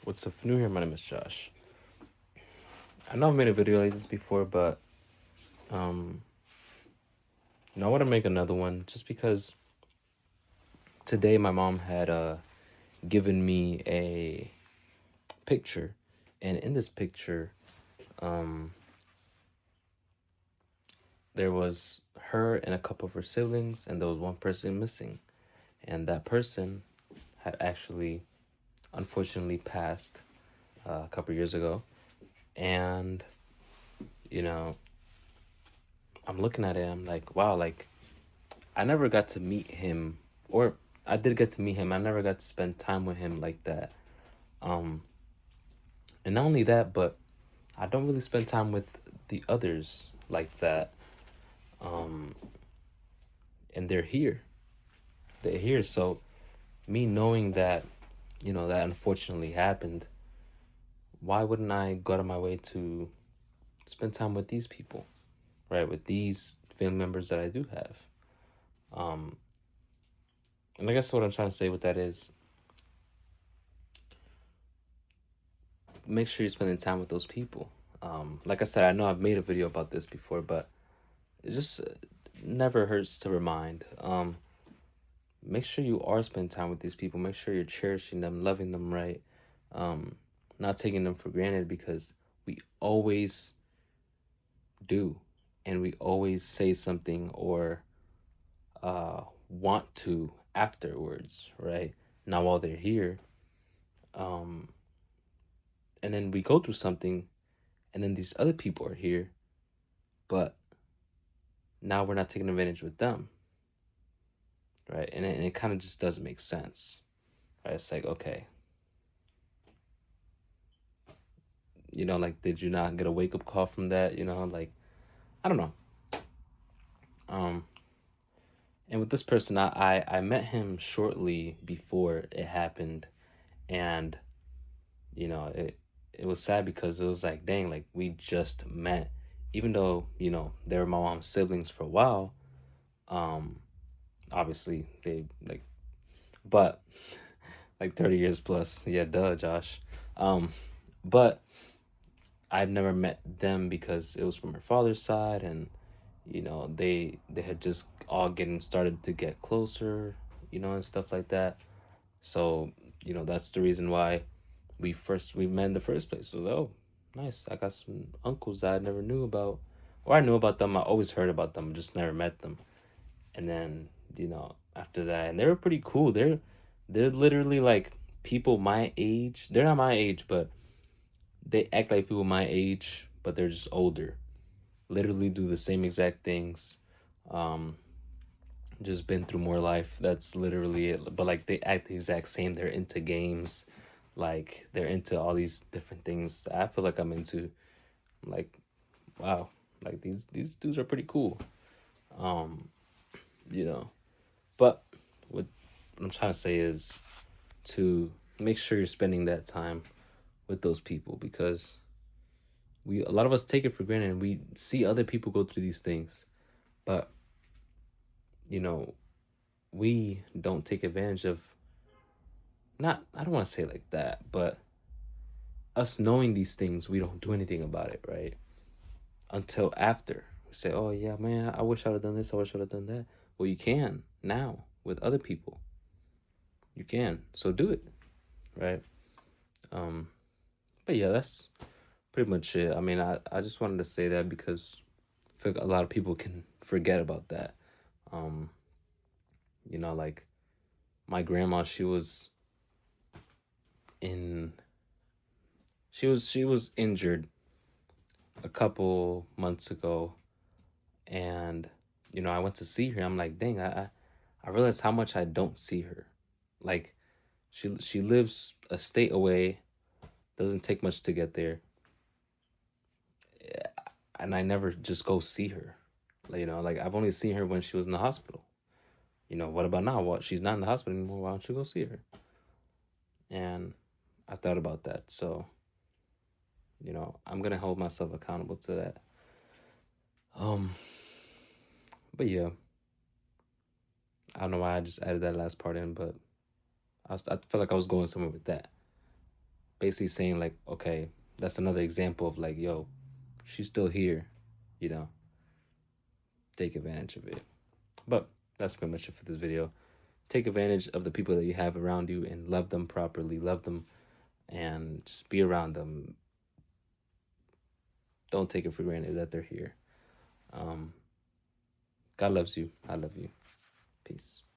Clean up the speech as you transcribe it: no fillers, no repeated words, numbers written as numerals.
What's up new here? My name is Josh. I know I've made a video like this before, but um I want to make another one just because today my mom had given me a picture, and in this picture um there was her and a couple of her siblings, and there was one person missing, and that person had actually unfortunately passed a couple years ago. And you know I'm looking at it, I'm like, wow, like I never got to meet him, or I did get to meet him. I never got to spend time with him like that. Um, and not only that, but I don't really spend time with the others like that. Um, and they're here. They're here. So me knowing that, that unfortunately happened, why wouldn't I go out of my way to spend time with these people, right? With these family members that I do have. Um, and I guess what I'm trying to say with that is make sure you're spending time with those people. Like I said, I know I've made a video about this before, but it just never hurts to remind. Make sure you are spending time with these people. Make sure you're cherishing them, loving them right, um, not taking them for granted, because we always do, and we always say something or want to afterwards, right? Not while they're here. Um, and then we go through something, and then these other people are here, but now we're not taking advantage with them, right? And it kind of just doesn't make sense, right? It's like, okay, like, did you not get a wake up call from that? Like, I don't know. Um, and with this person, I met him shortly before it happened, and it was sad because it was like, dang, like we just met, even though they were my mom's siblings for a while. Um, obviously they like, but like 30 years plus. Yeah, duh, Josh. Um, but I've never met them because it was from her father's side, and they had just all getting started to get closer, and stuff like that. So that's the reason why we met in the first place. So, oh, nice, I got some uncles that I never knew about, or I knew about them. I always heard about them, just never met them. And then after that, and they were pretty cool. They're literally like people my age. They're not my age, but they act like people my age, but they're just older. Literally do the same exact things. Um, just been through more life. That's literally it. But like they act the exact same. They're into games, like they're into all these different things that I feel like I'm into. I'm like, wow, like these dudes are pretty cool. Um, you know. But what I'm trying to say is to make sure you're spending that time with those people, because a lot of us take it for granted, and we see other people go through these things, but you know we don't take advantage of, not, I don't want to say it like that, but us knowing these things, we don't do anything about it, right? Until after we say, oh yeah, man, I wish I'd have done this, I wish I'd have done that. Well, you can now with other people. You can, so do it, right? um but yeah, that's pretty much it. I mean, I just wanted to say that because I feel like a lot of people can forget about that. um like my grandma, in she was injured a couple months ago, and I went to see her. I'm like, dang, I realized how much I don't see her. Like, she lives a state away, doesn't take much to get there, and I never just go see her. Like, like I've only seen her when she was in the hospital. What about now? What, she's not in the hospital anymore, why don't you go see her? And I thought about that. So, I'm gonna hold myself accountable to that. Um, but yeah, I don't know why I just added that last part in, but I felt like I was going somewhere with that. basically saying like, okay, that's another example of like, yo, she's still here, you know, take advantage of it. But that's pretty much it for this video. Take advantage of the people that you have around you and love them properly, love them, and just be around them. Don't take it for granted that they're here. um God loves you. I love you. Peace.